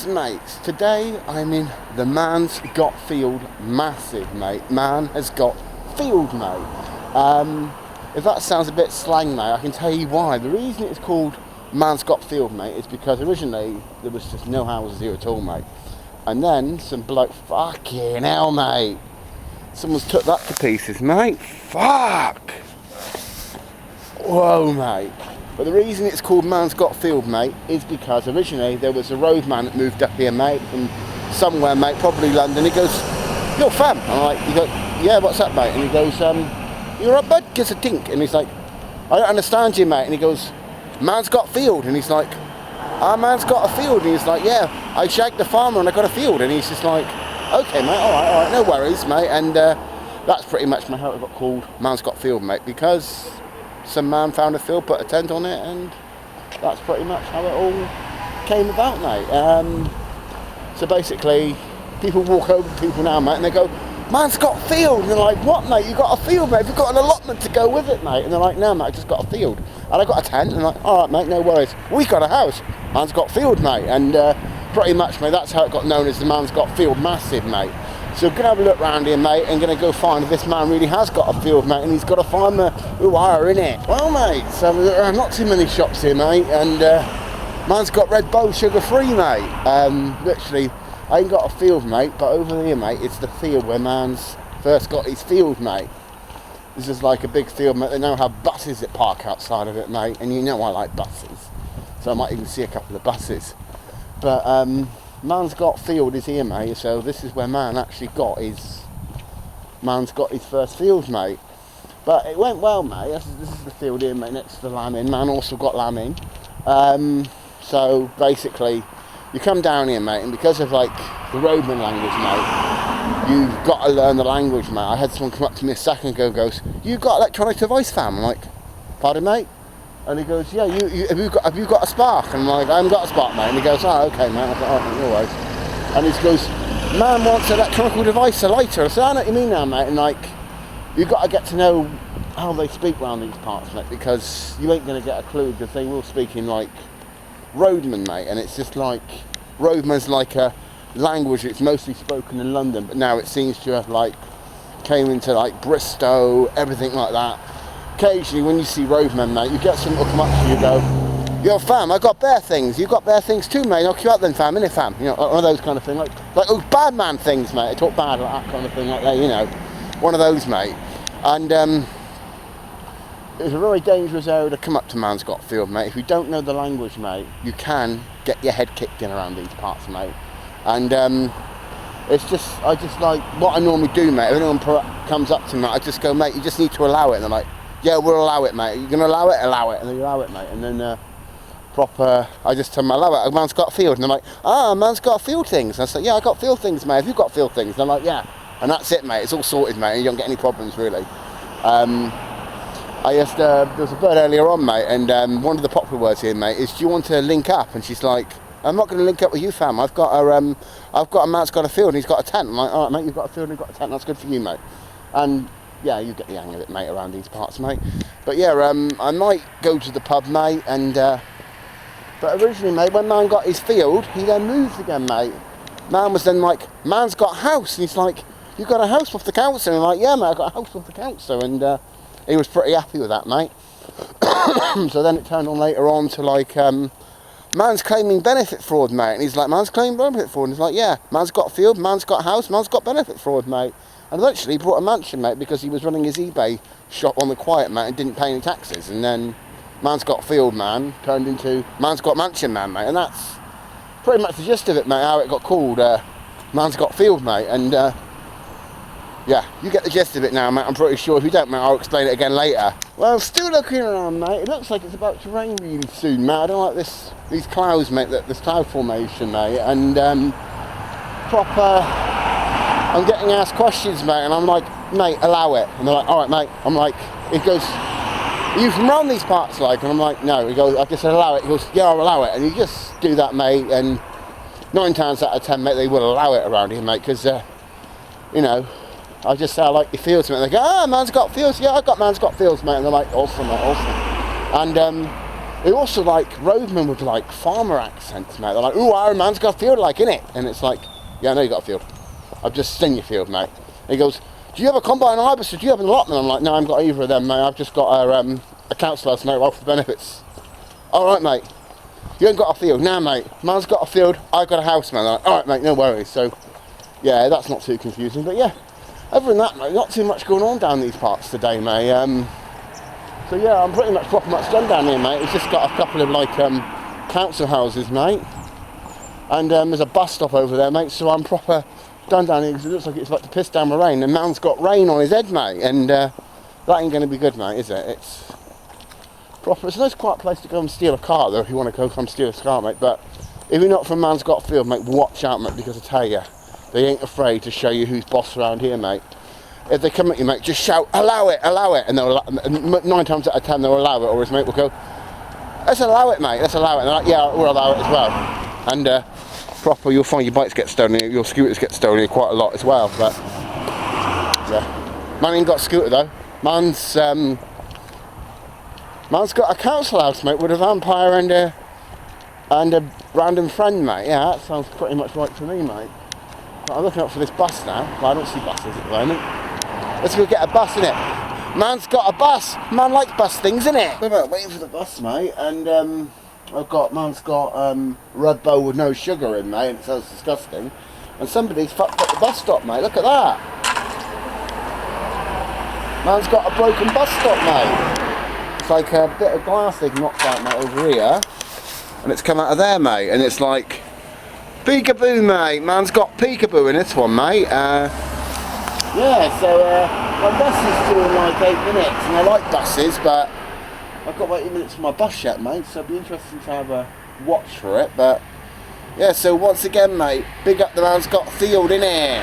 Yes, mates, today I'm in the Mansgotfield Massive, mate. Man has got field, mate. If that sounds a bit slang, mate, I can tell you why. The reason it's called Mansgotfield, mate, is because originally there was just no houses here at all, mate. And then some bloke, fucking hell, mate. Someone's took that to pieces, mate. Fuck. Whoa, mate. But the reason it's called Mansgotfield, mate, is because originally there was a roadman that moved up here, mate, from somewhere, mate, probably London. He goes, "Yo, fam." I'm like, he goes, "Yeah, what's up, mate?" And he goes, "You're up, bud? Gives a tink." And he's like, "I don't understand you, mate." And he goes, "Man's got field." And he's like, "Our man's got a field." And he's like, "Yeah, I shagged the farmer and I got a field." And he's just like, "Okay, mate, all right, no worries, mate." And that's pretty much how it got called Mansgotfield, mate, because some man found a field, put a tent on it, and that's pretty much how it all came about, mate. So basically, people walk over to people now, mate, and they go, "Man's got a field." And they're like, "What, mate? You got a field, mate? You've got an allotment to go with it, mate." And they're like, "No, mate, I just got a field. And I got a tent." And I'm like, "All right, mate, no worries. We got a house. Man's got field, mate." And pretty much, mate, that's how it got known as the Mansgotfield Massive, mate. So we're going to have a look round here, mate, and going to go find if this man really has got a field, mate, and he's got a farmer who are in it. Well, mate, so there are not too many shops here, mate, and man's got Red Bull sugar-free, mate. Literally, I ain't got a field, mate, but over here, mate, it's the field where man's first got his field, mate. This is like a big field, mate. They now have buses that park outside of it, mate, and you know I like buses, so I might even see a couple of buses. But man's got field is here, mate, so this is where man actually got his first field, mate. But it went well, mate. This is the field here, mate, next to the lambing. Man also got lambing. So basically, you come down here, mate, and because of like the roadman language, mate, you've got to learn the language, mate. I had someone come up to me a second ago and goes, "You got electronic device, fam?" I'm like, "Pardon, mate?" And he goes, "Yeah, have you got a spark?" And I'm like, "I haven't got a spark, mate." And he goes, "Oh, okay, mate." I was like, "Oh, no worries." And he goes, "Man wants an electronic device, a lighter." I said, "I know what you mean now, mate." And like, you've got to get to know how they speak around these parts, mate, because you ain't going to get a clue, because they will speak in like roadman, mate. And it's just like, roadman's like a language that's mostly spoken in London, but now it seems to have like came into like Bristol, everything like that. Occasionally when you see roadmen, mate, you get someone to come up to you and go, "Yo, fam, I got bear things. You got bear things too, mate. Knock you out then, fam, innit, fam?" You know, one of those kind of things, like those bad man things, mate. They talk bad like that kind of thing, like that, you know, one of those, mate. And it's a very dangerous area to come up to Mansgotfield, mate. If you don't know the language, mate, you can get your head kicked in around these parts, mate. And it's just, I just like, what I normally do, mate, if anyone comes up to me, I just go, "Mate, you just need to allow it." And they're like, "Yeah, we'll allow it, mate. You're going to allow it?" "Allow it." And they allow it, mate. And then I just tell them, "Allow it. A man's got a field." And they're like, "Ah, man's got field things." And I say, "Yeah, I got field things, mate. Have you got field things?" And they're like, "Yeah." And that's it, mate. It's all sorted, mate. You don't get any problems, really. There was a bird earlier on, mate, and one of the popular words here, mate, is, "Do you want to link up?" And she's like, "I'm not going to link up with you, fam. I've got a man's got a field and he's got a tent." I'm like, "All right, mate, you've got a field and you've got a tent. That's good for you, mate." And yeah, you get the hang of it, mate, around these parts, mate. But yeah, I might go to the pub, mate, and but originally, mate, when man got his field, he then moved again, mate. Man was then like, "Man's got a house," and he's like, "You got a house off the council?" And I'm like, "Yeah, mate, I got a house off the council," and he was pretty happy with that, mate. So then it turned on later on to like, man's claiming benefit fraud, mate, and he's like, "Man's claiming benefit fraud," and he's like, "Yeah, man's got a field, man's got a house, man's got benefit fraud, mate." And eventually he bought a mansion, mate, because he was running his eBay shop on the quiet, mate, and didn't pay any taxes. And then man's got field, man, turned into man's got mansion, man, mate. And that's pretty much the gist of it, mate, how it got called man's got field, mate. And yeah, you get the gist of it now, mate. I'm pretty sure. If you don't, mate, I'll explain it again later. Well, still looking around, mate. It looks like it's about to rain really soon, mate. I don't like these clouds, mate, this cloud formation, mate. And I'm getting asked questions, mate, and I'm like, "Mate, allow it." And they're like, "All right, mate." I'm like, he goes, "Are you from around these parts, like?" And I'm like, "No." He goes, "I just said allow it." He goes, "Yeah, I'll allow it." And you just do that, mate, and 9 times out of 10, mate, they will allow it around here, mate, because, you know, I just say I like your fields, mate. And they go, "Ah, man's got fields." "Yeah, I got man's got fields, mate." And they're like, "Awesome, mate, awesome." And They also like roadmen with like farmer accents, mate. They're like, ooh, our man's got a field, like, innit? And it's like, yeah, I know you got a field. I've just seen your field, mate. And he goes, do you have a combine harvester? Do you have an allotment? I'm like, no, I haven't got either of them, mate. I've just got a council house, mate, right for the benefits. All right, mate. You ain't got a field. Nah, mate. Man's got a field, I've got a house, man. Like, all right, mate, no worries. So, yeah, that's not too confusing. But, yeah, other than that, mate, not too much going on down these parts today, mate. So, yeah, I'm pretty much proper much done down here, mate. It's just got a couple of, like, council houses, mate. And there's a bus stop over there, mate, so I'm proper done down here because it looks like it's about to piss down with rain. And man's got rain on his head, mate, and that ain't going to be good, mate, is it? It's proper. It's a nice quiet place to go and steal a car, though, if you want to go come steal a car, mate. But if you're not from Mansgotfield, mate, watch out, mate, because I tell you, they ain't afraid to show you who's boss around here, mate. If they come at you, mate, just shout, allow it, and they'll, 9 times out of 10 they'll allow it, or his mate will go, let's allow it, mate, let's allow it. And they're like, yeah, we'll allow it as well. And proper, you'll find your bikes get stolen here, your scooters get stolen here quite a lot as well. But yeah, man ain't got a scooter though. Man's got a council house, mate, with a vampire and a random friend, mate. Yeah, that sounds pretty much right to me, mate. But I'm looking up for this bus now. Well, I don't see buses at the moment. Let's go get a bus, innit? Man's got a bus. Man likes bus things, innit? We're waiting for the bus, mate, and man's got Red Bull with no sugar in, mate, and it sounds disgusting. And somebody's fucked up the bus stop, mate. Look at that. Man's got a broken bus stop, mate. It's like a bit of glass they've knocked out, mate, over here, and it's come out of there, mate. And it's like peekaboo, mate. Man's got peekaboo in this one, mate. Yeah, so my bus is due in like 8 minutes, and I like buses, but I've got about 8 minutes for my bus yet, mate, so it'll be interesting to have a watch for it. But yeah, so once again, mate, big up the Mansgotfield, innit?